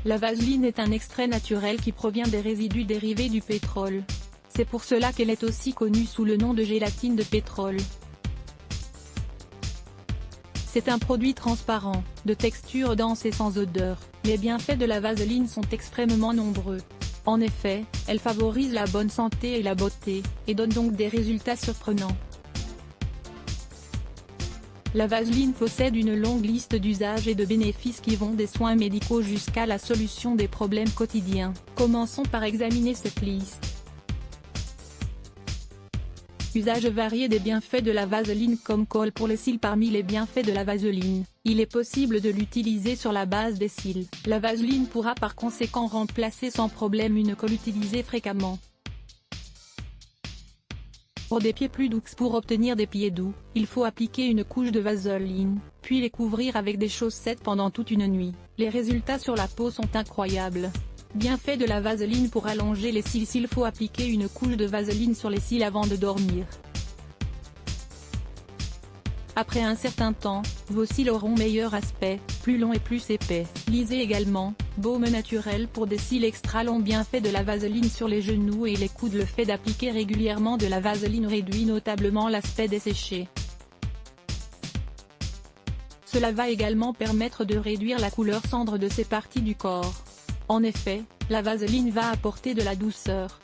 La vaseline est un extrait naturel qui provient des résidus dérivés du pétrole. C'est pour cela qu'elle est aussi connue sous le nom de gélatine de pétrole. C'est un produit transparent, de texture dense et sans odeur. Les bienfaits de la vaseline sont extrêmement nombreux. En effet, elle favorise la bonne santé et la beauté, et donne donc des résultats surprenants. La vaseline possède une longue liste d'usages et de bénéfices qui vont des soins médicaux jusqu'à la solution des problèmes quotidiens. Commençons par examiner cette liste. Usage varié des bienfaits de la vaseline comme colle pour les cils. Parmi les bienfaits de la vaseline, il est possible de l'utiliser sur la base des cils. La vaseline pourra par conséquent remplacer sans problème une colle utilisée fréquemment. Pour des pieds plus doux. Pour obtenir des pieds doux, il faut appliquer une couche de vaseline, puis les couvrir avec des chaussettes pendant toute une nuit. Les résultats sur la peau sont incroyables. Bienfait de la vaseline pour allonger les cils. Il faut appliquer une couche de vaseline sur les cils avant de dormir. Après un certain temps, vos cils auront meilleur aspect, plus longs et plus épais. Lisez également, baume naturel pour des cils extra longs. Bienfait de la vaseline sur les genoux et les coudes. Le fait d'appliquer régulièrement de la vaseline réduit notablement l'aspect desséché. Cela va également permettre de réduire la couleur cendre de ces parties du corps. En effet, la vaseline va apporter de la douceur.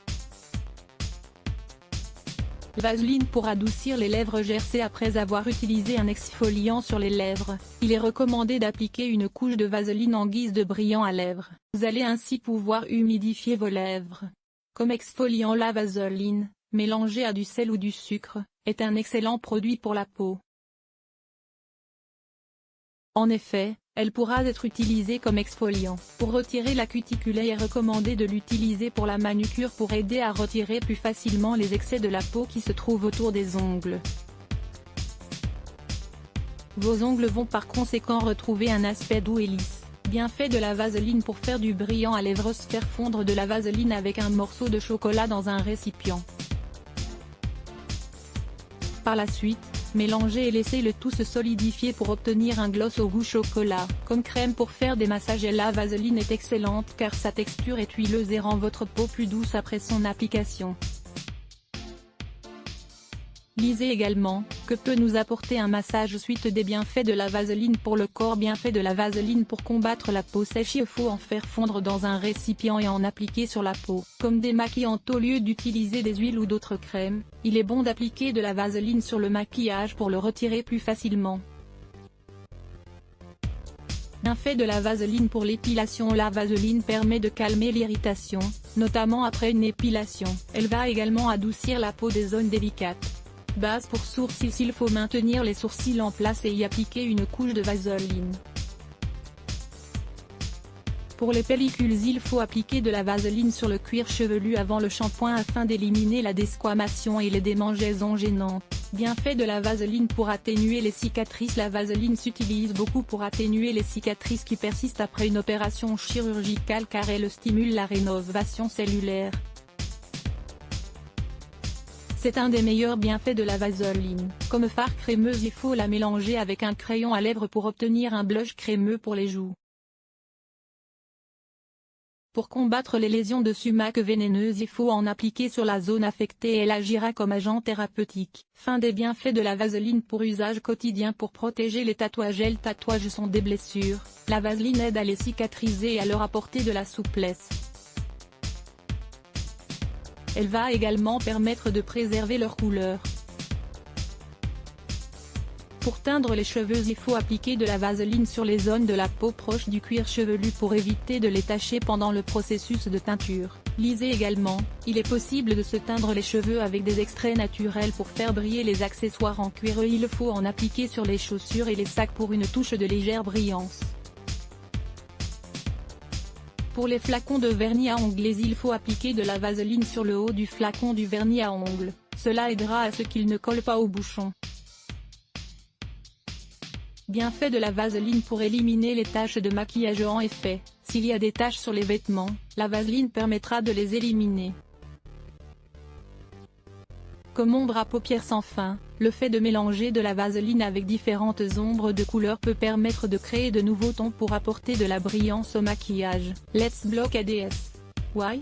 Vaseline pour adoucir les lèvres gercées. Après avoir utilisé un exfoliant sur les lèvres, il est recommandé d'appliquer une couche de vaseline en guise de brillant à lèvres. Vous allez ainsi pouvoir humidifier vos lèvres. Comme exfoliant, la vaseline, mélangée à du sel ou du sucre, est un excellent produit pour la peau. En effet, elle pourra être utilisée comme exfoliant. Pour retirer la cuticule, il est recommandé de l'utiliser pour la manucure pour aider à retirer plus facilement les excès de la peau qui se trouvent autour des ongles. Vos ongles vont par conséquent retrouver un aspect doux et lisse. Bienfait de la vaseline pour faire du brillant à lèvres. Faire fondre de la vaseline avec un morceau de chocolat dans un récipient. Par la suite, mélangez et laissez le tout se solidifier pour obtenir un gloss au goût chocolat. Comme crème pour faire des massages, la vaseline est excellente car sa texture est huileuse et rend votre peau plus douce après son application. Lisez également, que peut nous apporter un massage. Suite des bienfaits de la vaseline pour le corps. Bienfait de la vaseline pour combattre la peau sèche. Il faut en faire fondre dans un récipient et en appliquer sur la peau. Comme démaquillant, au lieu d'utiliser des huiles ou d'autres crèmes, il est bon d'appliquer de la vaseline sur le maquillage pour le retirer plus facilement. Bienfait de la vaseline pour l'épilation. La vaseline permet de calmer l'irritation, notamment après une épilation. Elle va également adoucir la peau des zones délicates. Base pour sourcils. Il faut maintenir les sourcils en place et y appliquer une couche de vaseline. Pour les pellicules, il faut appliquer de la vaseline sur le cuir chevelu avant le shampoing afin d'éliminer la desquamation et les démangeaisons gênantes. Bienfait de la vaseline pour atténuer les cicatrices. La vaseline s'utilise beaucoup pour atténuer les cicatrices qui persistent après une opération chirurgicale car elle stimule la rénovation cellulaire. C'est un des meilleurs bienfaits de la vaseline. Comme fard crémeuse, il faut la mélanger avec un crayon à lèvres pour obtenir un blush crémeux pour les joues. Pour combattre les lésions de sumac vénéneuses, il faut en appliquer sur la zone affectée et elle agira comme agent thérapeutique. Fin des bienfaits de la vaseline pour usage quotidien. Pour protéger les tatouages. Les tatouages sont des blessures. La vaseline aide à les cicatriser et à leur apporter de la souplesse. Elle va également permettre de préserver leur couleur. Pour teindre les cheveux, il faut appliquer de la vaseline sur les zones de la peau proches du cuir chevelu pour éviter de les tacher pendant le processus de teinture. Lisez également, il est possible de se teindre les cheveux avec des extraits naturels pour faire briller les accessoires en cuir. Il faut en appliquer sur les chaussures et les sacs pour une touche de légère brillance. Pour les flacons de vernis à ongles, il faut appliquer de la vaseline sur le haut du flacon du vernis à ongles. Cela aidera à ce qu'il ne colle pas au bouchon. Bienfait de la vaseline pour éliminer les taches de maquillage. En effet, s'il y a des taches sur les vêtements, la vaseline permettra de les éliminer. Comme ombre à paupières sans fin, le fait de mélanger de la vaseline avec différentes ombres de couleur peut permettre de créer de nouveaux tons pour apporter de la brillance au maquillage. Let's block ADS. Why?